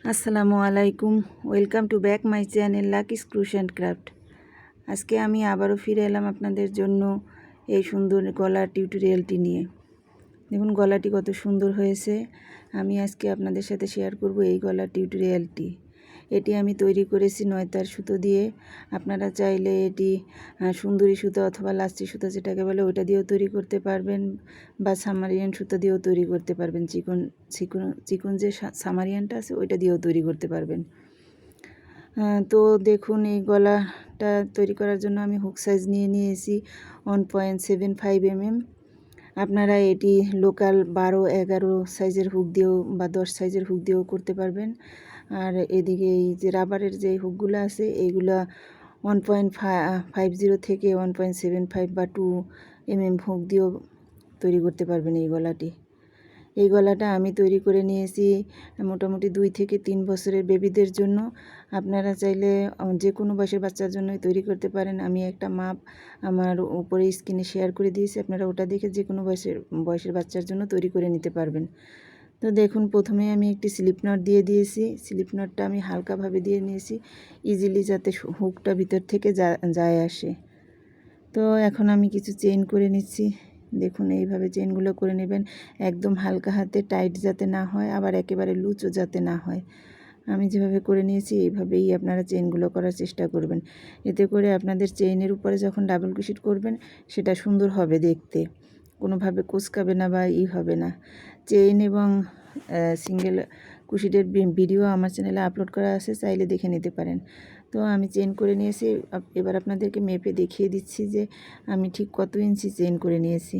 আসসালামু আলাইকুম, welcome to back my channel Lucky's crochet and craft. আজকে আমি আবারও ফিরে এলাম আপনাদের জন্য এই সুন্দর গলার টিউটোরিয়ালটি নিয়ে। দেখুন গলাটি কত সুন্দর হয়েছে। আমি আজকে আপনাদের সাথে শেয়ার করব এই গলার টিউটোরিয়ালটি। এটি আমি তৈরি করেছি নয়তার সুতো দিয়ে। আপনারা চাইলে এটি সুন্দরী সুতো অথবা লাস্টি সুতো যেটাকে বলে ওইটা দিয়েও তৈরি করতে পারবেন, বা সামারিয়ান সুতো দিয়েও তৈরি করতে পারবেন। চিকন চিকন চিকন যে সামারিয়ানটা আছে ওইটা দিয়েও তৈরি করতে পারবেন। তো দেখুন এই গলাটা তৈরি করার জন্য আমি হুক সাইজ নিয়েছি 1.75 mm। আপনারা এটি লোকাল 12-11 সাইজের হুক দিয়েও বা 10 সাইজের হুক দিয়েও করতে পারবেন। আর এদিকে এই যে রাবারের যে হুকগুলো আছে এইগুলা 1.50 থেকে 1.75 বা 2 mm হুক দিয়েও তৈরি করতে পারবেন এই গলাটি। এই গলাটা আমি তৈরি করে নিয়েছি মোটামুটি 2 থেকে 3 বছরের বেবিদের জন্য। আপনারা চাইলে যে কোনো বয়সের বাচ্চার জন্যই তৈরি করতে পারেন। আমি একটা মাপ আমার উপরে স্ক্রিনে শেয়ার করে দিয়েছি, আপনারা ওটা দেখে যে কোনো বয়সের বাচ্চার জন্য তৈরি করে নিতে পারবেন। তো দেখুন প্রথমে আমি একটি স্লিপ নট দিয়ে দিয়েছি। স্লিপ নটটা আমি হালকাভাবে দিয়ে নিয়েছি ইজিলি, যাতে হুকটা ভিতর থেকে যায় আসে। তো এখন আমি কিছু চেইন করে নিচ্ছি। দেখুন এইভাবে চেইনগুলো করে নেবেন, একদম হালকা হাতে, টাইট যাতে না হয়, আবার একেবারে লুচও যাতে না হয়। আমি যেভাবে করে নিয়েছি এইভাবেই আপনারা চেইনগুলো করার চেষ্টা করবেন। এতে করে আপনাদের চেইনের উপরে যখন ডাবল ক্রোশেট করবেন সেটা সুন্দর হবে দেখতে, কোনোভাবে কুঁচকাবে না বা হবে না। চেইন এবং সিঙ্গেল ক্রোশেটের ভিডিও আমার চ্যানেলে আপলোড করা আছে, চাইলে দেখে নিতে পারেন। তো আমি চেইন করে নিয়েছি। এবার আপনাদেরকে মেপে দেখিয়ে দিচ্ছি যে আমি ঠিক কত ইঞ্চি চেইন করে নিয়েছি।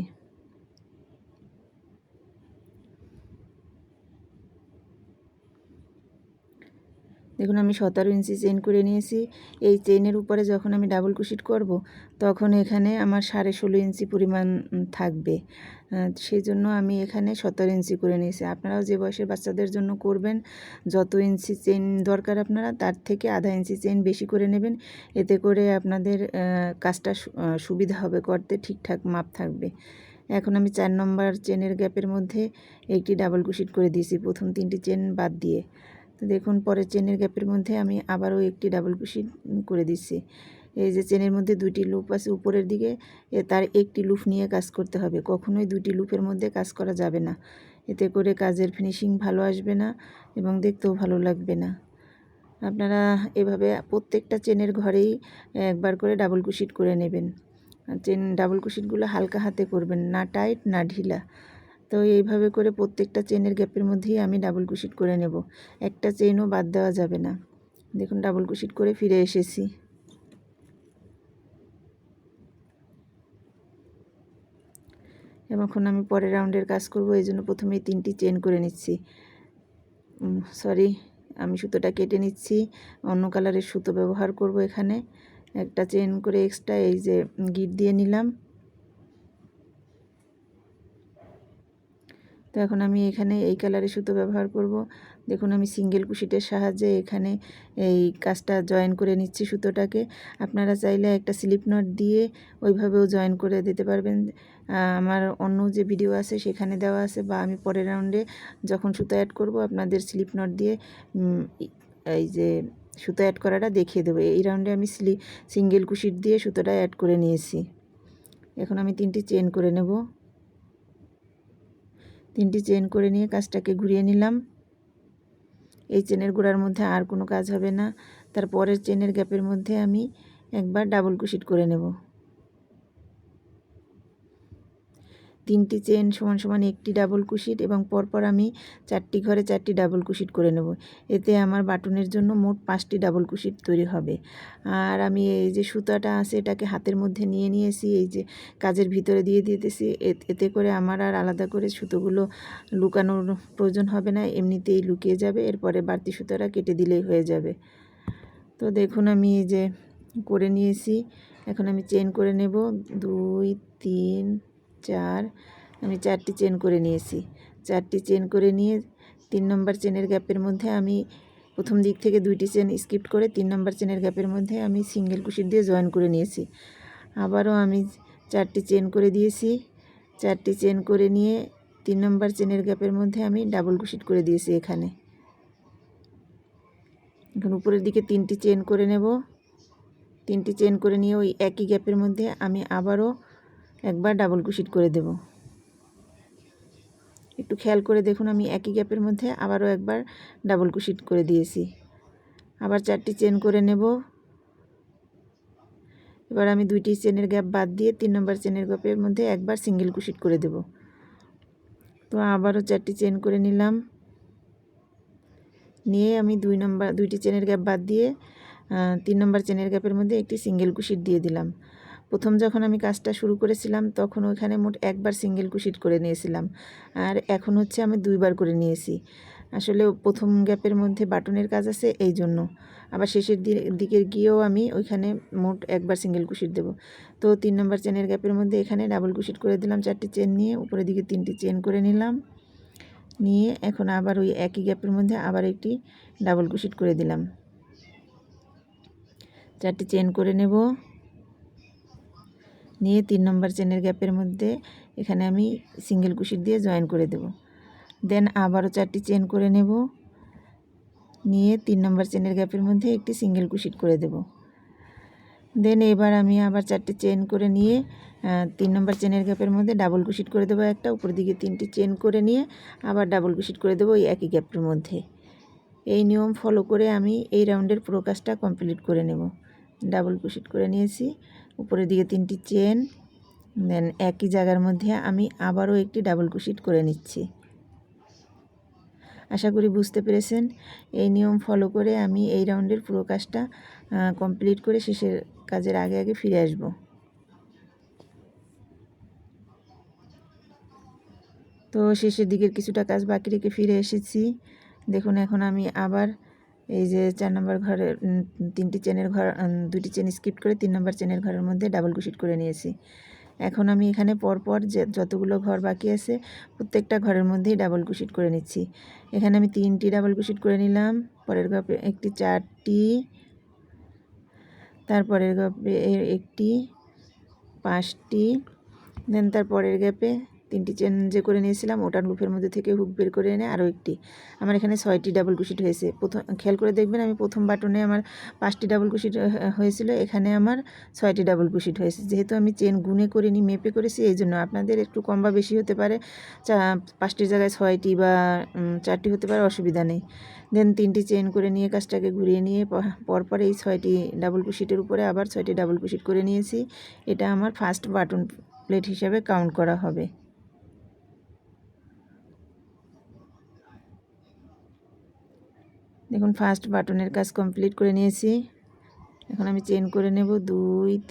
দেখুন আমি 17 ইঞ্চি চেইন করে নিয়েছি। এই চেইনের উপরে যখন আমি ডাবল ক্রোশেট করব তখন এখানে আমার 16.5 ইঞ্চি পরিমাণ থাকবে। সেই জন্য আমি এখানে 17 ইঞ্চি করে নিয়েছি। আপনারাও যে বয়সের বাচ্চাদের জন্য করবেন যত ইঞ্চি চেইন দরকার আপনারা তার থেকে আধা ইঞ্চি চেইন বেশি করে নেবেন। এতে করে আপনাদের কাজটা সুবিধা হবে করতে, ঠিকঠাক মাপ থাকবে। এখন আমি 4 নম্বর চেনের গ্যাপের মধ্যে একটি ডাবল ক্রোশেট করে দিয়েছি, প্রথম 3টি চেন বাদ দিয়ে। তো দেখুন পরের চেনের গ্যাপের মধ্যে আমি আবারও একটি ডাবল ক্রোশেট করে দিচ্ছি। এই যে চেনের মধ্যে 2টি লুপ আছে উপরের দিকে, তার একটি লুপ নিয়ে কাজ করতে হবে। কখনোই 2টি লুপের মধ্যে কাজ করা যাবে না, এতে করে কাজের ফিনিশিং ভালো আসবে না এবং দেখতেও ভালো লাগবে না। আপনারা এভাবে প্রত্যেকটা চেনের ঘরেই একবার করে ডাবল ক্রোশেট করে নেবেন। চেন ডাবল ক্রোশেটগুলো হালকা হাতে করবেন, না টাইট না ঢিলা। তো এইভাবে করে প্রত্যেকটা চেনের গ্যাপের মধ্যেই আমি ডাবল ক্রোশেট করে নেব, একটা চেনও বাদ দেওয়া যাবে না। দেখুন ডাবল ক্রোশেট করে ফিরে এসেছি। এখন আমি পরের রাউন্ডের কাজ করব, এই জন্য প্রথমেই 3টি চেন করে নিচ্ছি। সরি, আমি সুতোটা কেটে নিচ্ছি, অন্য কালারের সুতো ব্যবহার করব এখানে। একটা চেন করে এক্সট্রা এই যে গিট দিয়ে নিলাম। তো এখন আমি এখানে এই কালারের সুতো ব্যবহার করব। দেখুন আমি সিঙ্গেল ক্রোশেটের সাহায্যে এখানে এই কাজটা জয়েন করে নিচ্ছি সুতোটাকে। আপনারা চাইলে একটা স্লিপ নট দিয়ে ওইভাবেও জয়েন করে দিতে পারবেন। আমার অন্য যে ভিডিও আছে সেখানে দেওয়া আছে, বা আমি পরের রাউন্ডে যখন সুতো অ্যাড করব আপনাদের স্লিপ নট দিয়ে এই যে সুতো অ্যাড করাটা দেখিয়ে দেবো। এই রাউন্ডে আমি সিঙ্গেল ক্রোশেট দিয়ে সুতোটা অ্যাড করে নিয়েছি। এখন আমি 3টি চেন করে নেব। 3টি চেন করে নিয়ে কাজটাকে ঘুরিয়ে নিলাম। এই চেনের গোড়ার মধ্যে আর কোনো কাজ হবে না। তারপরের চেনের গ্যাপের মধ্যে আমি একবার ডাবল ক্রোশেট করে নেব। 3টি চেন সমান সমান একটি ডাবল ক্রোশেট এবং পরপর আমি 4টি ঘরে 4টি ডাবল ক্রোশেট করে নেব। এতে আমার বাটনের জন্য মোট 5টি ডাবল ক্রোশেট তৈরি হবে। আর আমি এই যে সুতাটা আছে এটাকে হাতের মধ্যে নিয়ে নিয়েছি, এই যে কাজের ভিতরে দিয়ে দিতেছি। এতে করে আমার আর আলাদা করে সুতোগুলো লুকানোর প্রয়োজন হবে না, এমনিতেই লুকিয়ে যাবে। এরপরে বাড়তি সুতোটা কেটে দিলেই হয়ে যাবে। তো দেখুন আমি এই যে করে নিয়েছি। এখন আমি চেন করে নেব 2 3 4। আমি 4টি চেন করে নিয়েছি। 4টি চেন করে নিয়ে 3 নম্বর চেনের গ্যাপের মধ্যে আমি প্রথম দিক থেকে 2টি চেন স্কিপ করে 3 নম্বর চেনের গ্যাপের মধ্যে আমি সিঙ্গেল ক্রোশেট দিয়ে জয়েন করে নিয়েছি। আবারও আমি 4টি চেন করে দিয়েছি। 4টি চেন করে নিয়ে 3 নম্বর চেনের গ্যাপের মধ্যে আমি ডাবল ক্রোশেট করে দিয়েছি এখানে। এখন উপরের দিকে 3টি চেন করে নেব। 3টি চেন করে নিয়ে ওই একই গ্যাপের মধ্যে আমি আবারও একবার ডাবল ক্রোশেট করে দেব। একটু খেয়াল করে দেখুন, আমি একই গ্যাপের মধ্যে আবারও একবার ডাবল ক্রোশেট করে দিয়েছি। আবার 4টি চেন করে নেব। এবার আমি 2টি চেনের গ্যাপ বাদ দিয়ে 3 নম্বর চেনের গ্যাপের মধ্যে একবার সিঙ্গেল ক্রোশেট করে দেব। তো আবারও 4টি চেন করে নিলাম। নিয়ে আমি 2টি চেনের গ্যাপ বাদ দিয়ে 3 নম্বর চেনের গ্যাপের মধ্যে একটি সিঙ্গেল ক্রোশেট দিয়ে দিলাম। প্রথম যখন আমি কাজটা শুরু করেছিলাম তখন ওখানে মোট একবার সিঙ্গেল ক্রোশেট করে নিয়েছিলাম, আর এখন হচ্ছে আমি 2বার করে নিয়েছি। আসলে প্রথম গ্যাপের মধ্যে বাটনের কাজ আছে, এই জন্য। আবার শেষের দিকে গিয়েও আমি ওইখানে মোট একবার সিঙ্গেল ক্রোশেট দেব। তো 3 নম্বর চেনের গ্যাপের মধ্যে এখানে ডাবল ক্রোশেট করে দিলাম। 4টি চেন নিয়ে উপরের দিকে 3টি চেন করে নিলাম। নিয়ে এখন আবার ওই একই গ্যাপের মধ্যে আবার একটি ডাবল ক্রোশেট করে দিলাম। 4টি চেন করে নেব। নিয়ে 3 নম্বর চেনের গ্যাপের মধ্যে এখানে আমি সিঙ্গেল ক্রোশেট দিয়ে জয়েন করে দেব। দেন আবারও 4টি চেন করে নেব। নিয়ে 3 নম্বর চেনের গ্যাপের মধ্যে একটি সিঙ্গেল ক্রোশেট করে দেব। দেন এবার আমি আবার 4টি চেন করে নিয়ে 3 নম্বর চেনের গ্যাপের মধ্যে ডাবল ক্রোশেট করে দেবো একটা। উপর দিকে 3টি চেন করে নিয়ে আবার ডাবল ক্রোশেট করে দেবো ওই একই গ্যাপের মধ্যে। এই নিয়ম ফলো করে আমি এই রাউন্ডের পুরো কাজটা কমপ্লিট করে নেব। ডাবল ক্রোশেট করে নিয়েছি, উপরের দিকে 3টি চেন, দেন একই জায়গার মধ্যে আমি আবারও একটি ডাবল ক্রোশেট করে নিচ্ছি। আশা করি বুঝতে পেরেছেন। এই নিয়ম ফলো করে আমি এই রাউন্ডের পুরো কাজটা কমপ্লিট করে শেষের কাজের আগে আগে ফিরে আসব। তো শেষের দিকের কিছুটা কাজ বাকি রেখে ফিরে এসেছি। দেখুন এখন আমি আবার এই যে 4 নম্বর ঘরের 3টি চেনের ঘর, 2টি চেন স্কিপ করে 3 নম্বর চেনের ঘরের মধ্যে ডাবল ক্রোশেট করে নিয়েছি। এখন আমি এখানে পরপর যতগুলো ঘর বাকি আছে প্রত্যেকটা ঘরের মধ্যেই ডাবল ক্রোশেট করে নিচ্ছি। এখানে আমি 3টি ডাবল ক্রোশেট করে নিলাম, পরের গ্যাপে একটি 4টি, তারপরের গ্যাপে একটি 5টি, দেন তারপরের গ্যাপে 3টি চেন যে করে নিয়েছিলাম ওটার লুপের মধ্যে থেকে হুক বের করে এনে আরও একটি। আমার এখানে 6টি ডাবল ক্রোশেট হয়েছে। প্রথম খেয়াল করে দেখবেন, আমি প্রথম বাটনে আমার 5টি ডাবল ক্রোশেট হয়েছিল, এখানে আমার 6টি ডাবল ক্রোশেট হয়েছে। যেহেতু আমি চেন গুনে করিনি, মেপে করেছি, এই জন্য আপনাদের একটু কম বা বেশি হতে পারে, 5টির জায়গায় 6টি বা 4টি হতে পারে, অসুবিধা নেই। দেন 3টি চেন করে নিয়ে কাজটাকে ঘুরিয়ে নিয়ে পরপর এই 6টি ডাবল ক্রোশেটের উপরে আবার 6টি ডাবল ক্রোশেট করে নিয়েছি। এটা আমার ফার্স্ট বাটন প্লেট হিসাবে কাউন্ট করা হবে। দেখুন ফার্স্ট বাটনের কাজ কমপ্লিট করে নিয়েছি। এখন আমি চেন করে নেব 2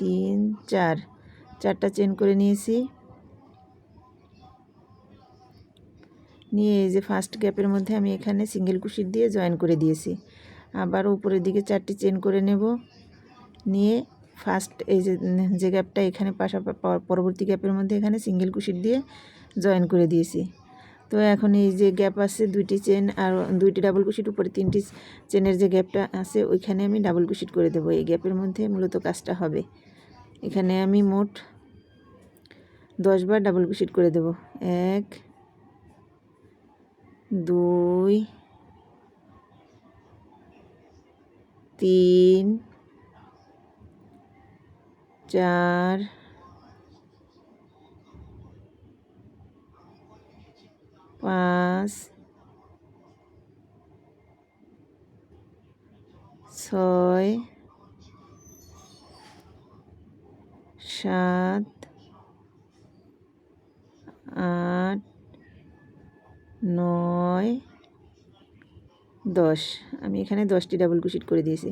3 4, 4টা চেন করে নিয়েছি। নিয়ে এই যে ফার্স্ট গ্যাপের মধ্যে আমি এখানে সিঙ্গেল ক্রোশেট দিয়ে জয়েন করে দিয়েছি। আবার উপরের দিকে 4টি চেন করে নেব। নিয়ে ফার্স্ট এই যে গ্যাপটা এখানে পরবর্তী গ্যাপের মধ্যে এখানে সিঙ্গেল ক্রোশেট দিয়ে জয়েন করে দিয়েছি। তো এখন এই যে গ্যাপ আছে 2টি চেন আর 2টি ডাবল ক্রোশেট, উপরে 3টি চেনের যে গ্যাপটা আছে ওইখানে আমি ডাবল ক্রোশেট করে দেবো। এই গ্যাপের মধ্যে মূলত কাজটা হবে। এখানে আমি মোট 10 বার ডাবল ক্রোশেট করে দেব। 1 2 3 4 5 6 7 8 9 10। আমি এখানে 10টি ডাবল ক্রোশেট করে দিয়েছি।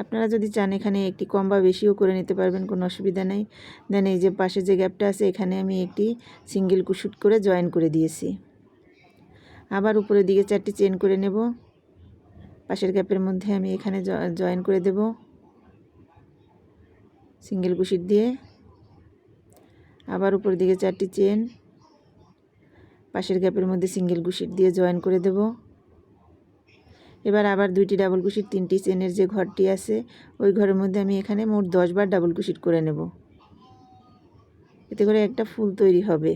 আপনারা যদি চান এখানে একটি কম বা বেশিও করে নিতে পারবেন, কোনো অসুবিধা নেই। দেন এই যে পাশে যে গ্যাপটা আছে এখানে আমি একটি সিঙ্গেল ক্রোশেট করে জয়েন করে দিয়েছি। আবার উপরের দিকে 4টি চেন করে নেব। পাশের গ্যাপের মধ্যে আমি এখানে জয়েন করে দেব সিঙ্গেল ক্রোশেট দিয়ে। আবার উপরের দিকে 4টি চেন, পাশের গ্যাপের মধ্যে সিঙ্গেল ক্রোশেট দিয়ে জয়েন করে দেব। এবার আবার 2টি ডাবল ক্রোশেট 3টি চেনের যে ঘরটি আছে ওই ঘরের মধ্যে আমি এখানে মোট 10 বার ডাবল ক্রোশেট করে নেব। এতে করে একটা ফুল তৈরি হবে।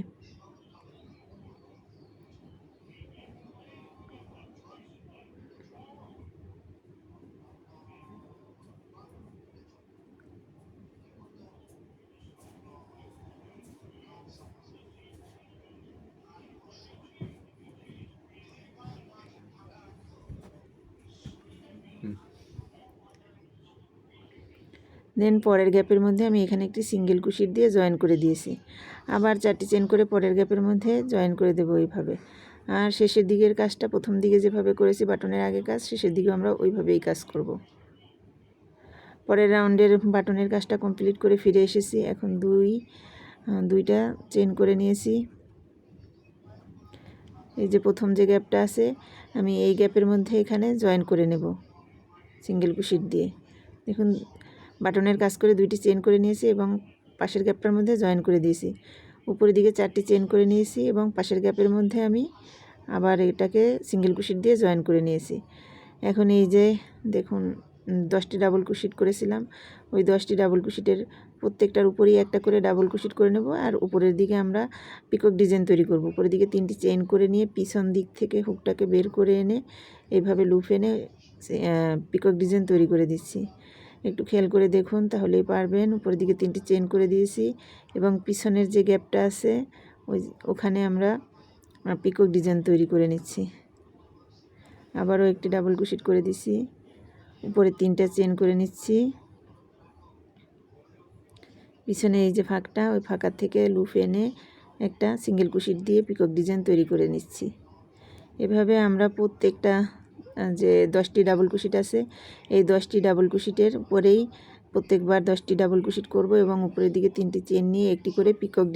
দেন পরের গ্যাপের মধ্যে আমি এখানে একটি সিঙ্গেল কুশিট দিয়ে জয়েন করে দিয়েছি। আবার 4টি চেন করে পরের গ্যাপের মধ্যে জয়েন করে দেবো এইভাবে। আর শেষের দিকের কাজটা প্রথম দিকে যেভাবে করেছি বাটনের আগে কাজ, শেষের দিকে আমরা ওইভাবেই কাজ করব। পরের রাউন্ডের বাটনের কাজটা কমপ্লিট করে ফিরে এসেছি। এখন দুইটা চেন করে নিয়েছি। এই যে প্রথম যে গ্যাপটা আছে আমি এই গ্যাপের মধ্যে এখানে জয়েন করে নেব সিঙ্গেল কুশিট দিয়ে। দেখুন বাটনের কাজ করে 2টি চেন করে নিয়েছি এবং পাশের গ্যাপটার মধ্যে জয়েন করে দিয়েছি। উপরের দিকে 4টি চেন করে নিয়েছি এবং পাশের গ্যাপের মধ্যে আমি আবার এটাকে সিঙ্গেল কুশিট দিয়ে জয়েন করে নিয়েছি। এখন এই যে দেখুন 10টি ডাবল কুশিট করেছিলাম, ওই 10টি ডাবল কুশিটের প্রত্যেকটার উপরেই একটা করে ডাবল কুশিট করে নেব। আর উপরের দিকে আমরা পিকক ডিজাইন তৈরি করব। উপরের দিকে 3টি চেন করে নিয়ে পিছন দিক থেকে হুকটাকে বের করে এনে এইভাবে লুপ এনে পিকক ডিজাইন তৈরি করে দিচ্ছি। একটু খেয়াল করে দেখুন তাহলেই পারবেন। উপরের দিকে 3টি চেন করে দিয়েছি এবং পিছনের যে গ্যাপটা আছে ওখানে আমরা পিকক ডিজাইন তৈরি করে নিচ্ছি। আবারও একটি ডাবল কুশিট করে দিছি, উপরে 3টা চেন করে নিচ্ছি। পিছনে এই যে ফাঁকটা, ওই ফাঁকার থেকে লুপ এনে একটা সিঙ্গেল কুশিট দিয়ে পিকক ডিজাইন তৈরি করে নিচ্ছি। এভাবে আমরা প্রত্যেকটা যে 10টি ডাবল কুশিট আছে এই 10টি ডাবল কুশিটের উপরেই প্রত্যেকবার 10টি ডাবল কুশিট করব এবং উপরের দিকে 3টি চেন নিয়ে একটি করে পিকক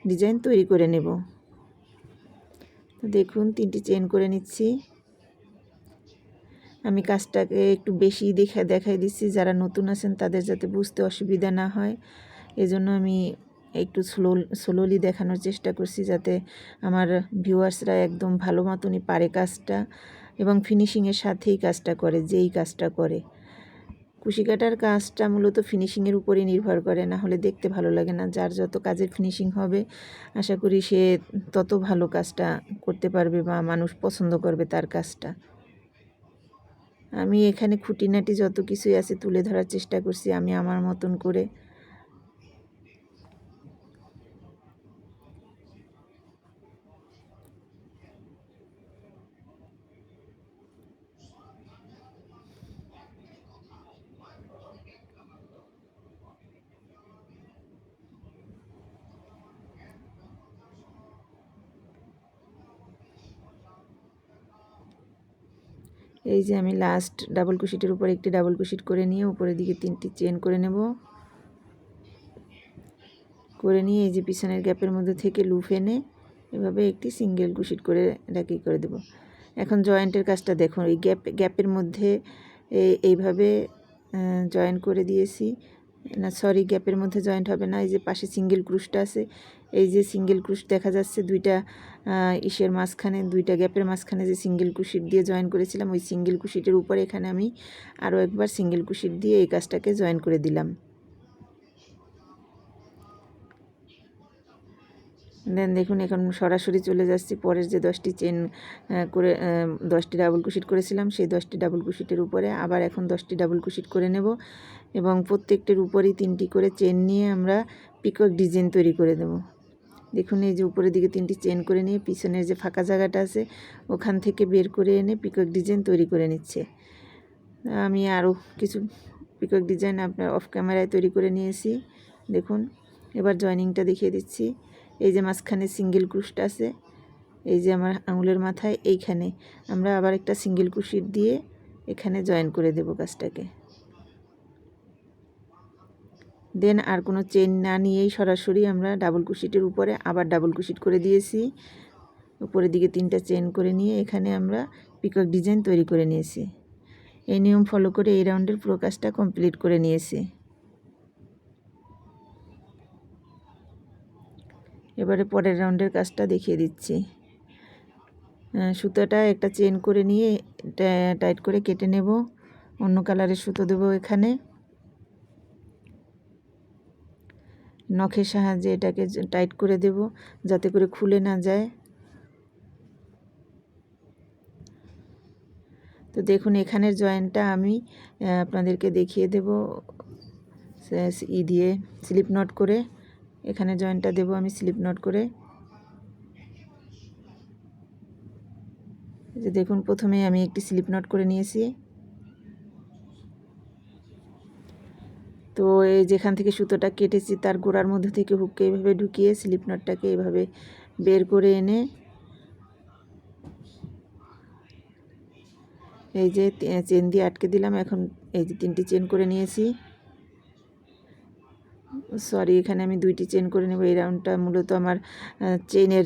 ডিজাইন তৈরি করে নেব। তো দেখুন 3টি চেন করে নিচ্ছি। আমি কাজটাকে একটু বেশি দেখাই দিচ্ছি, যারা নতুন আছেন তাদের যাতে বুঝতে অসুবিধা না হয় এজন্য আমি একটু স্লোলি দেখানোর চেষ্টা করছি, যাতে আমার ভিউয়ার্সরা একদম ভালো মতনই পারে কাজটা এবং ফিনিশিংয়ের সাথেই কাজটা করে, যেই কাজটা করে। কুশি কাটার কাজটা মূলত ফিনিশিংয়ের উপরেই নির্ভর করে, না হলে দেখতে ভালো লাগে না। যার যত কাজের ফিনিশিং হবে আশা করি সে তত ভালো কাজটা করতে পারবে বা মানুষ পছন্দ করবে তার কাজটা। আমি এখানে খুঁটিনাটি যত কিছুই আছে তুলে ধরার চেষ্টা করছি আমি আমার মতন করে। এই যে আমি লাস্ট ডাবল কুশিটের উপর একটি ডাবল কুশিট করে নিয়ে উপরের দিকে 3টি চেন করে নেব। করে নিয়ে এই যে পিছনের গ্যাপের মধ্যে থেকে লুপ এনে এভাবে একটি সিঙ্গেল কুশিট করে এটাকে করে দেব। এখন জয়েন্টের কাজটা দেখুন, এই গ্যাপের মধ্যে এইভাবে জয়েন করে দিয়েছি। না সরি, গ্যাপের মধ্যে জয়েন্ট হবে না, এই যে পাশে সিঙ্গেল ক্রুশটা আছে, এই যে সিঙ্গেল ক্রুশ দেখা যাচ্ছে দুইটা ইসের মাঝখানে, দুইটা গ্যাপের মাঝখানে যে সিঙ্গেল কুশিট দিয়ে জয়েন করেছিলাম, ওই সিঙ্গেল কুশিটের উপরে এখানে আমি আরও একবার সিঙ্গেল কুশিট দিয়ে এই কাজটাকে জয়েন করে দিলাম। দেন দেখুন এখন সরাসরি চলে যাচ্ছি পরের যে 10টি চেন করে 10টি ডাবল কুশিট করেছিলাম সেই 10টি ডাবল কুশিটের উপরে আবার এখন 10টি ডাবল কুশিট করে নেব এবং প্রত্যেকটির উপরেই 3টি করে চেন নিয়ে আমরা পিকক ডিজাইন তৈরি করে দেব। দেখুন এই যে উপরের দিকে 3টি চেন করে নিয়ে পিছনের যে ফাঁকা জায়গাটা আছে ওখান থেকে বের করে এনে পিকক ডিজাইন তৈরি করে নিচ্ছে। আমি আরও কিছু পিকক ডিজাইন আপনার অফ ক্যামেরায় তৈরি করে নিয়েছি। দেখুন এবার জয়েনিংটা দেখিয়ে দিচ্ছি। এই যে মাঝখানে সিঙ্গেল ক্রুশটা আছে, এই যে আমার আঙুলের মাথায় এইখানে আমরা আবার একটা সিঙ্গেল কুশিট দিয়ে এখানে জয়েন করে দেব কাজটাকে। দেন আর কোনো চেন না নিয়েই সরাসরি আমরা ডাবল কুশিটের উপরে আবার ডাবল কুশিট করে দিয়েছি। উপরের দিকে 3টা চেন করে নিয়ে এখানে আমরা পিকক ডিজাইন তৈরি করে নিয়েছি। এই নিয়ম ফলো করে এই রাউন্ডের পুরো কাজটা কমপ্লিট করে নিয়েছি। এবারে পরের রাউন্ডের কাজটা দেখিয়ে দিচ্ছি। সুতোটা একটা চেন করে নিয়ে টাইট করে কেটে নেব, অন্য কালারের সুতো দেবো এখানে। নখের সাহায্যে এটাকে টাইট করে দেব যাতে করে খুলে না যায়। তো দেখুন এখানের জয়েন্টটা আমি আপনাদেরকে দেখিয়ে দেব দিয়ে স্লিপ নট করে। এখানে জয়েন্টটা দেব আমি স্লিপ নট করে। যে দেখুন প্রথমে আমি একটি স্লিপ নট করে নিয়েছি, তো এই যেখান থেকে সুতোটা কেটেছি তার গোড়ার মধ্যে থেকে হুককে এইভাবে ঢুকিয়ে স্লিপ নটটাকে এইভাবে বের করে এনে এই যে চেন দিয়ে আটকে দিলাম। এখন এই যে 3টি চেন করে নিয়েছি, সরি এখানে আমি 2টি চেন করে নেব। এই রাউন্ডটা মূলত আমার চেনের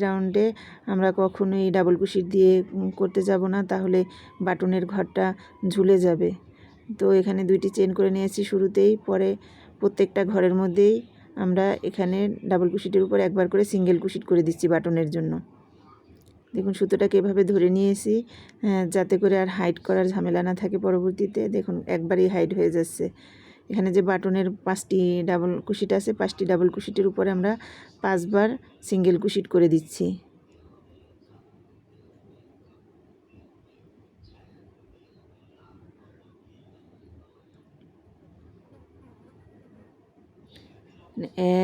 রাউন্ডে আমরা কখনোই ডাবল কুশি দিয়ে করতে যাব না, তাহলে বাটনের ঘরটা ঝুলে যাবে। তো এখানে 2টি চেন করে নিয়েছি শুরুতেই, পরে প্রত্যেকটা ঘরের মধ্যেই আমরা এখানে ডাবল কুশিটের উপর একবার করে সিঙ্গেল কুশিট করে দিচ্ছি বাটনের জন্য। দেখুন সুতোটাকে এভাবে ধরে নিয়েছি যাতে করে আর হাইড করার ঝামেলা না থাকে পরবর্তীতে। দেখুন একবারই হাইড হয়ে যাচ্ছে। এখানে যে বাটনের 5টি ডাবল কুশিট আছে, 5টি ডাবল কুশিটের উপরে আমরা 5বার সিঙ্গেল কুশিট করে দিচ্ছি।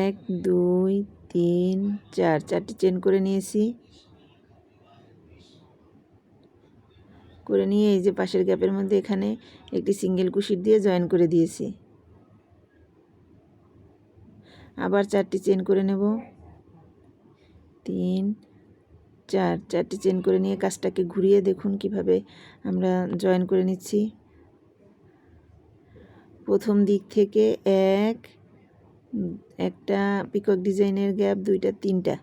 এক, দুই, তিন, চার, 4টি চেন করে নিয়েছি। করে নিয়ে এই যে পাশের গ্যাপের মধ্যে এখানে একটি সিঙ্গেল কুশিট দিয়ে জয়েন করে দিয়েছি। আবার 4টি চেন করে নেব, 3, 4, 4টি চেন করে নিয়ে কাজটাকে ঘুরিয়ে দেখুন কিভাবে আমরা জয়েন করে নিচ্ছি। প্রথম দিক থেকে একটা পিকক ডিজাইনের গ্যাপ, 2টা,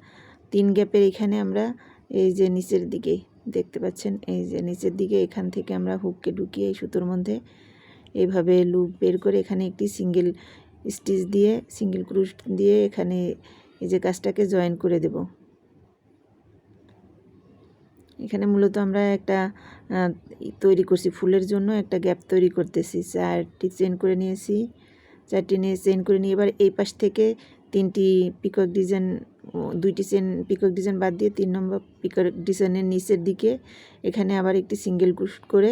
3 গ্যাপের এখানে আমরা এই যে নিচের দিকে দেখতে পাচ্ছেন, এই যে নিচের দিকে এখান থেকে আমরা হুককে ঢুকিয়ে এই সুতোর মধ্যে এইভাবে লুপ বের করে এখানে একটি সিঙ্গেল স্টিচ দিয়ে সিঙ্গেল ক্রুশ দিয়ে এখানে এই যে কাজটাকে জয়েন করে দেব। এখানে মূলত আমরা একটা তৈরি করছি ফুলের জন্য, একটা গ্যাপ তৈরি করতেছি। 4টি চেন করে নিয়েছি, 4টি নিয়ে চেন করে নিয়ে এবার এই পাশ থেকে 3টি পিকক ডিজাইন, 2টি চেন পিকক ডিজাইন বাদ দিয়ে 3 নম্বর পিকক ডিজাইনের নিচের দিকে এখানে আবার একটি সিঙ্গেল ক্রুশ করে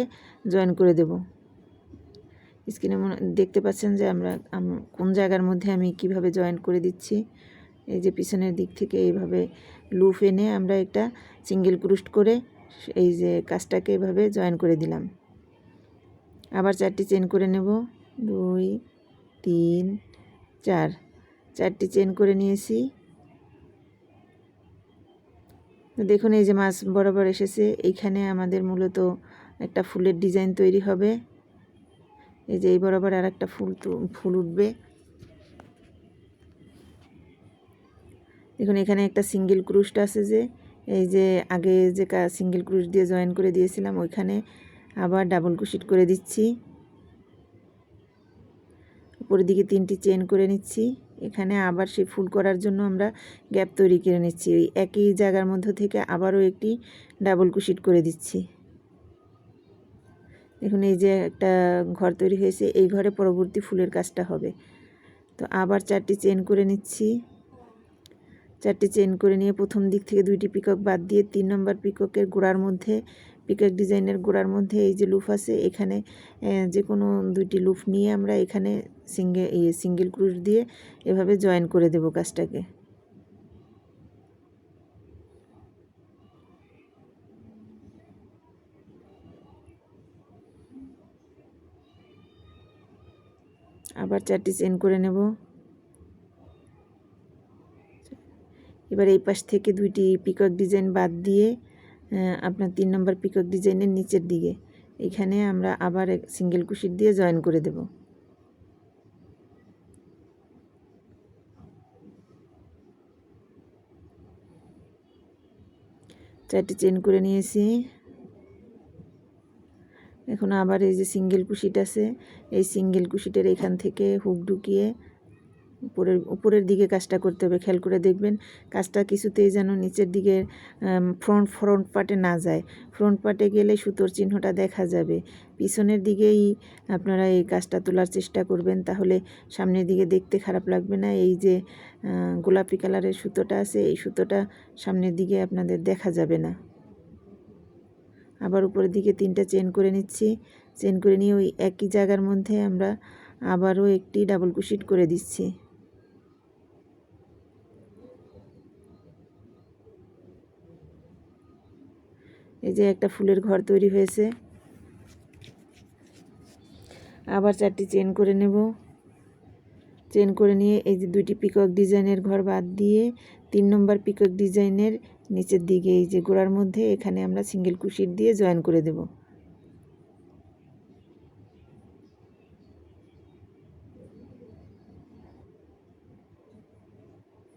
জয়েন করে দেব। স্ক্রিনে দেখতে পাচ্ছেন যে আমরা কোন জায়গার মধ্যে আমি কিভাবে জয়েন করে দিচ্ছি। এই যে পিছনের দিক থেকে এইভাবে লুপ এনে আমরা একটা সিঙ্গেল ক্রুশ করে এই যে কাজটাকে এভাবে জয়েন করে দিলাম। আবার 4টি চেন করে নেব, 2, 3, 4, 4টি চেন করে নিয়েছি। দেখুন এই যে মাছ বরাবর এসেছে, এইখানে আমাদের মূলত একটা ফুলের ডিজাইন তৈরি হবে। এই যে এই বরাবর আর একটা ফুল উঠবে। দেখুন এখানে একটা সিঙ্গেল ক্রুশটা আছে, যে এই যে আগে যে সিঙ্গেল ক্রুশ দিয়ে জয়েন করে দিয়েছিলাম ওইখানে আবার ডাবল কুশিট করে দিচ্ছি। উপরের দিকে 3টি চেন করে নিচ্ছি। এখানে আবার সেই ফুল করার জন্য আমরা গ্যাপ তৈরি করে নিচ্ছি। ওই একই জায়গার মধ্যে থেকে আবারও একটি ডাবল কুশিট করে দিচ্ছি। দেখুন এই যে একটা ঘর তৈরি হয়েছে, এই ঘরে পরবর্তী ফুলের কাজটা হবে। তো আবার 4টি চেন করে নিচ্ছি। 4টি চেন করে নিয়ে প্রথম দিক থেকে 2টি পিকক বাদ দিয়ে 3 নম্বর পিককের গোড়ার মধ্যে, পিকক ডিজাইনের গোড়ার মধ্যে এই যে লুপ আছে, এখানে যে কোনো 2টি লুপ নিয়ে আমরা এখানে সিঙ্গেল ক্রুশ দিয়ে এভাবে জয়েন করে দেব কাজটাকে। আবার 4টি চেন করে নেব। এবার এই পাশ থেকে 2টি পিকক ডিজাইন বাদ দিয়ে আপনার 3 নম্বর পিকক ডিজাইনের নিচের দিকে এখানে আমরা আবার সিঙ্গেল কুশিট দিয়ে জয়েন করে দেব। চারটি চেন করে নিয়েছি। এখন আবার এই যে সিঙ্গেল কুশিট আছে, এই সিঙ্গেল কুশিটের এখান থেকে হুক ঢুকিয়ে উপরের দিকে কাজটা করতে হবে। খেয়াল করে দেখবেন কাজটা কিছুতেই যেন নিচের দিকে ফ্রন্ট পার্টে না যায়। ফ্রন্ট পার্টে গেলে সুতোর চিহ্নটা দেখা যাবে। পিছনের দিকেই আপনারা এই কাজটা তোলার চেষ্টা করবেন, তাহলে সামনের দিকে দেখতে খারাপ লাগবে না। এই যে গোলাপি কালারের সুতোটা আছে, এই সুতোটা সামনের দিকে আপনাদের দেখা যাবে না। আবার উপরের দিকে 3টা চেন করে নিচ্ছি। চেন করে নিয়ে ওই একই জায়গার মধ্যে আমরা আবারও একটি ডাবল কুশিট করে দিচ্ছি। এই যে একটা ফুলের ঘর তৈরি হয়েছে। আবার 4টি চেন করে নেব। চেন করে নিয়ে এই যে 2টি পিকক ডিজাইনের ঘর বাদ দিয়ে 3 নম্বর পিকক ডিজাইনের নিচের দিকে এই যে গোড়ার মধ্যে এখানে আমরা সিঙ্গেল ক্রোশেট দিয়ে জয়েন করে দেব।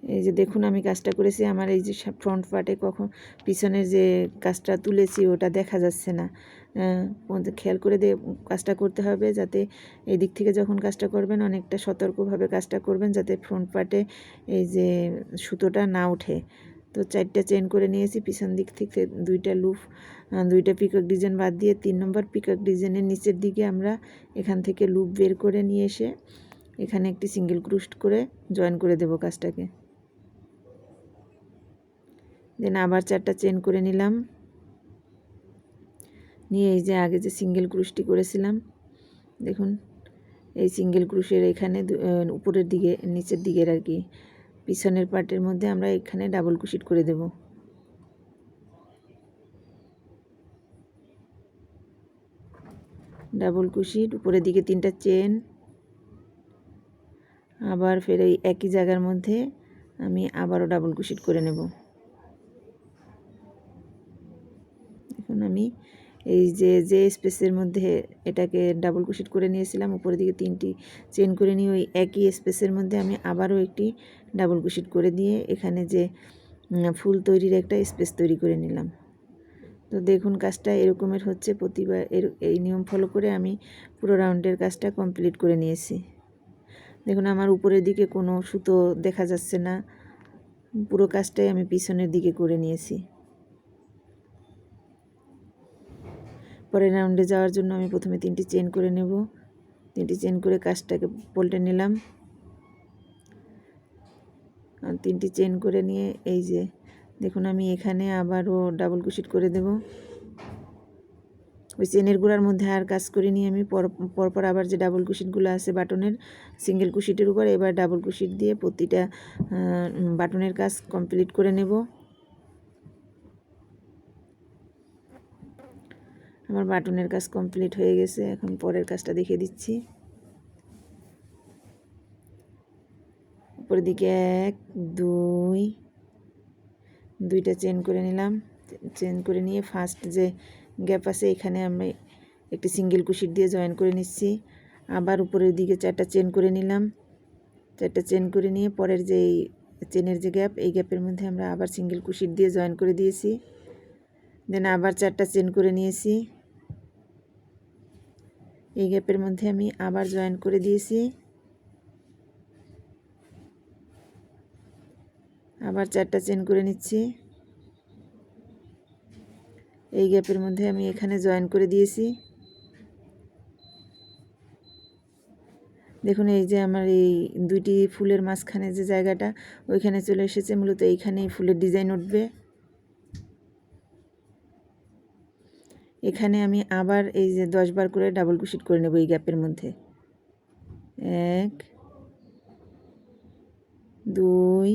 এই যে দেখুন আমি কাজটা করেছি, আমার এই যে ফ্রন্ট পার্টে কখন পিছনের যে কাজটা তুলেছি ওটা দেখা যাচ্ছে না। খেয়াল করে কাজটা করতে হবে, যাতে এই দিক থেকে যখন কাজটা করবেন অনেকটা সতর্কভাবে কাজটা করবেন, যাতে ফ্রন্ট পার্টে এই যে সুতোটা না ওঠে। তো 4টা চেন করে নিয়েছি, পিছন দিক থেকে 2টা লুপ 2টা পিকক ডিজাইন বাদ দিয়ে 3 নম্বর পিকক ডিজাইনের নিচের দিকে আমরা এখান থেকে লুপ বের করে নিয়ে এসে এখানে একটি সিঙ্গেল ক্রোশেট করে জয়েন করে দেব কাজটাকে। দেন আবার 4টা চেন করে নিলাম, নিয়ে এই যে আগে যে সিঙ্গেল ক্রোশটি করেছিলাম দেখুন এই সিঙ্গেল ক্রোশের এখানে উপরের দিকে নিচের দিকের আর কি পিছনের পার্টের মধ্যে আমরা এখানে ডাবল ক্রোশেট করে দেব। ডাবল ক্রোশেট, উপরের দিকে 3টা চেন, আবার ফের এই একই জায়গার মধ্যে আমি আবারও ডাবল ক্রোশেট করে নেব। এখন আমি এই যে স্পেসের মধ্যে এটাকে ডাবল ক্রোশেট করে নিয়েছিলাম, উপরের দিকে 3টি চেন করে নিয়ে ওই একই স্পেসের মধ্যে আমি আবারও একটি ডাবল ক্রোশেট করে দিয়ে এখানে যে ফুল তৈরির একটা স্পেস তৈরি করে নিলাম। তো দেখুন কাজটা এরকমের হচ্ছে, প্রতিবার এই নিয়ম ফলো করে আমি পুরো রাউন্ডের কাজটা কমপ্লিট করে নিয়েছি। দেখুন আমার উপরের দিকে কোনো সুতো দেখা যাচ্ছে না, পুরো কাজটাই আমি পিছনের দিকে করে নিয়েছি। পরের রাউন্ডে যাওয়ার জন্য আমি প্রথমে 3টি চেন করে নেব, 3টি চেন করে কাজটাকে পল্টে নিলাম। 3টি চেন করে নিয়ে এই যে দেখুন আমি এখানে আবারও ডাবল ক্রোশেট করে দেব। ওই চেনের গুঁড়ার মধ্যে আর কাজ করে নিয়ে আমি পরপর আবার যে ডাবল ক্রোশেটগুলো আছে বাটনের সিঙ্গেল ক্রোশেটের উপর এবার ডাবল ক্রোশেট দিয়ে প্রতিটা বাটনের কাজ কমপ্লিট করে নেব। আমার বাটনের কাজ কমপ্লিট হয়ে গেছে, এখন পরের কাজটা দেখিয়ে দিচ্ছি। উপরের দিকে 1 2 2টা চেন করে নিলাম, চেন করে নিয়ে ফার্স্ট যে গ্যাপ আছে এখানে আমি একটি সিঙ্গেল ক্রোশেট দিয়ে জয়েন করে নিচ্ছি। আবার উপরের দিকে 4টা চেন করে নিলাম, 4টা চেন করে নিয়ে পরের যে চেনের যে গ্যাপ এই গ্যাপের মধ্যে আমরা আবার সিঙ্গেল ক্রোশেট দিয়ে জয়েন করে দিয়েছি। দেন আবার 4টা চেন করে নিয়েছি, এই গ্যাপের মধ্যে আমি আবার জয়েন করে দিয়েছি। আবার 4টা চেন করে নিচ্ছি, এই গ্যাপের মধ্যে আমি এখানে জয়েন করে দিয়েছি। দেখুন এই যে আমার এই 2টি ফুলের মাঝখানে যে জায়গাটা ওইখানে চলে এসেছে, মূলত এইখানেই ফুলের ডিজাইন উঠবে। এখানে আমি আবার এই যে 10 বার করে ডাবল ক্রোশেট করে নেব এই গ্যাপের মধ্যে। 1 2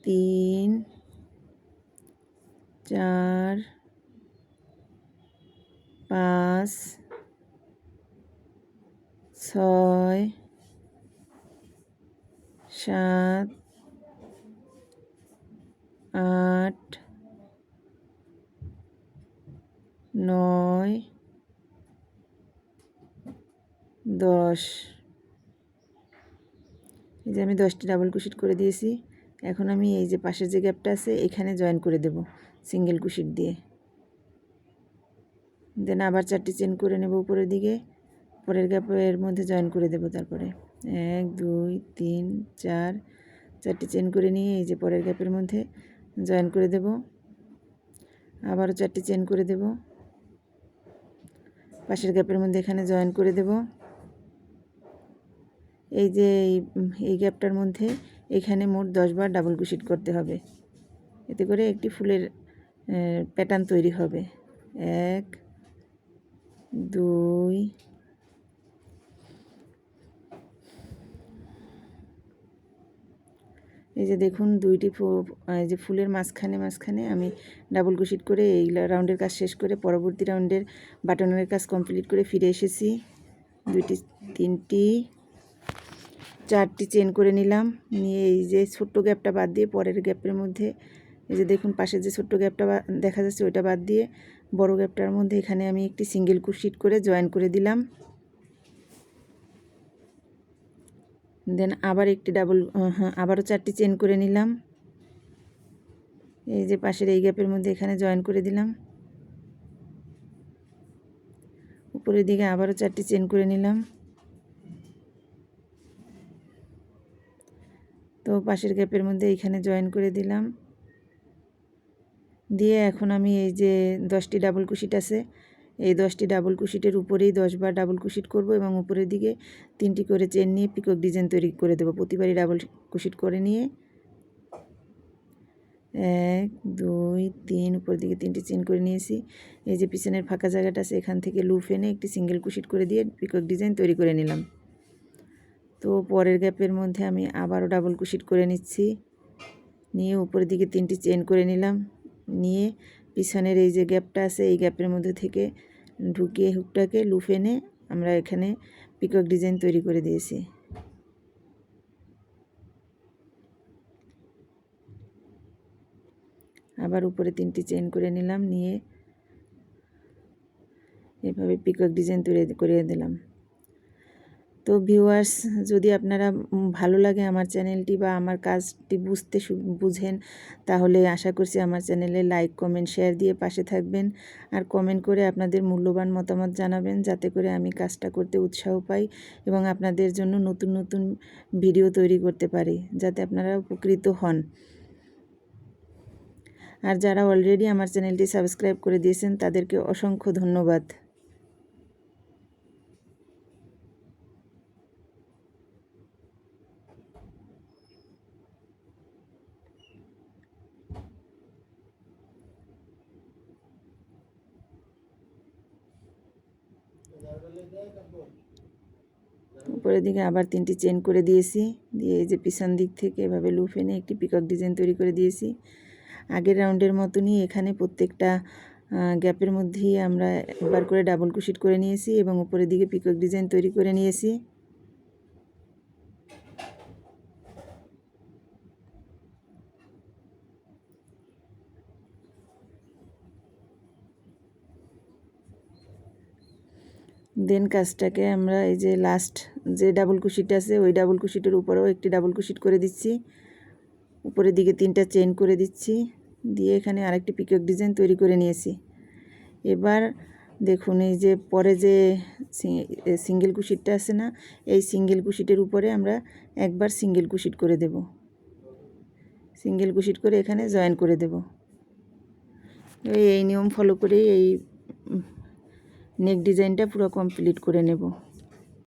3 4 5 6 7 8 9 10। এই যে আমি 10টি ডাবল ক্রোশেট করে দিয়েছি। এখন আমি এই যে পাশের যে গ্যাপটা আছে এখানে জয়েন করে দেব সিঙ্গেল ক্রোশেট দিয়ে। দেন আবার 4টি চেন করে নেব উপরের দিকে, পরের গ্যাপের মধ্যে জয়েন করে দেব। তারপরে 1 2 3 4 4টি চেন করে নিয়ে এই যে পরের গ্যাপের মধ্যে জয়েন করে দেব। আবারও 4টি চেন করে দেব, পাশের গ্যাপের মধ্যে এখানে জয়েন করে দেব। এই যে এই গ্যাপটার মধ্যে এখানে মোট 10 বার ডাবল ক্রোশেট করতে হবে, এতে করে একটি ফুলের প্যাটার্ন তৈরি হবে। 1 2 এই যে দেখুন 2টি এই যে ফুলের মাঝখানে আমি ডাবল ক্রোশেট করে এই রাউন্ডের কাজ শেষ করে পরবর্তী রাউন্ডের বাটনের কাজ কমপ্লিট করে ফিরে এসেছি। দুইটি, তিনটি, চারটি চেন করে নিলাম। নিয়ে এই যে ছোট্ট গ্যাপটা বাদ দিয়ে পরের গ্যাপের মধ্যে এই যে দেখুন পাশে যে ছোট্ট গ্যাপটা দেখা যাচ্ছে ওইটা বাদ দিয়ে বড় গ্যাপটার মধ্যে এখানে আমি একটি সিঙ্গেল ক্রোশেট করে জয়েন করে দিলাম। দেন আবার একটি আবারও 4টি চেন করে নিলাম। এই যে পাশের এই গ্যাপের মধ্যে এখানে জয়েন করে দিলাম। উপরের দিকে আবারও 4টি চেন করে নিলাম। তো পাশের গ্যাপের মধ্যে এইখানে জয়েন করে দিলাম। দিয়ে এখন আমি এই যে 10টি ডাবল ক্রোশেট আছে, এই 10টি ডাবল ক্রোশেটের উপরেই 10 বার ডাবল ক্রোশেট করব এবং উপরের দিকে 3টি করে চেন নিয়ে পিকক ডিজাইন তৈরি করে দেব। প্রতিবারই ডাবল ক্রোশেট করে নিয়ে 1 2 3 উপরের দিকে 3টি চেন করে নিয়েছি। এই যে পিছনের ফাঁকা জায়গাটা আছে এখান থেকে লুপ এনে একটি সিঙ্গেল ক্রোশেট করে দিয়ে পিকক ডিজাইন তৈরি করে নিলাম। তো পরের গ্যাপের মধ্যে আমি আবারও ডাবল ক্রোশেট করে নিচ্ছি। নিয়ে উপরের দিকে 3টি চেন করে নিলাম। নিয়ে পিছনের এই যে গ্যাপটা আছে এই গ্যাপের মধ্যে থেকে ঢুকিয়ে হুকটাকে লুপ এনে আমরা এখানে পিকক ডিজাইন তৈরি করে দিয়েছি। আবার উপরে 3টি চেন করে নিলাম। নিয়ে এভাবে পিকক ডিজাইন তৈরি করে দিলাম। তো ভিউয়ার্স, যদি আপনারা ভালো লাগে আমার চ্যানেলটি বা আমার কাজটি বুঝেন, তাহলে আশা করছি আমার চ্যানেলে লাইক কমেন্ট শেয়ার দিয়ে পাশে থাকবেন আর কমেন্ট করে আপনাদের মূল্যবান মতামত জানাবেন, যাতে করে আমি কাজটা করতে উৎসাহ পাই এবং আপনাদের জন্য নতুন নতুন ভিডিও তৈরি করতে পারি, যাতে আপনারা উপকৃত হন। আর যারা অলরেডি আমার চ্যানেলটি সাবস্ক্রাইব করে দিয়েছেন তাদেরকে অসংখ্য ধন্যবাদ। উপরের দিকে আবার 3টি চেন করে দিয়েছি। দিয়ে এই যে পিছন দিক থেকে এভাবে লুপ এনে একটি পিকক ডিজাইন তৈরি করে দিয়েছি। আগের রাউন্ডের মতনই এখানে প্রত্যেকটা গ্যাপের মধ্যেই আমরা একবার করে ডাবল ক্রোশেট করে নিয়েছি এবং উপরের দিকে পিকক ডিজাইন তৈরি করে নিয়েছি। দেন কাজটাকে আমরা এই যে লাস্ট যে ডাবল ক্রোশেট আছে ওই ডাবল ক্রোশেটের উপরেও একটি ডাবল ক্রোশেট করে দিচ্ছি। উপরের দিকে 3টা চেন করে দিচ্ছি। দিয়ে এখানে আরেকটি পিকক ডিজাইন তৈরি করে নিয়েছি। এবার দেখুন এই যে পরে যে সিঙ্গেল ক্রোশেটটা আছে না, এই সিঙ্গেল ক্রোশেটের উপরে আমরা একবার সিঙ্গেল ক্রোশেট করে দেব। সিঙ্গেল ক্রোশেট করে এখানে জয়েন করে দেব। এই নিয়ম ফলো করেই এই নেক ডিজাইনটা পুরো কমপ্লিট করে নেব।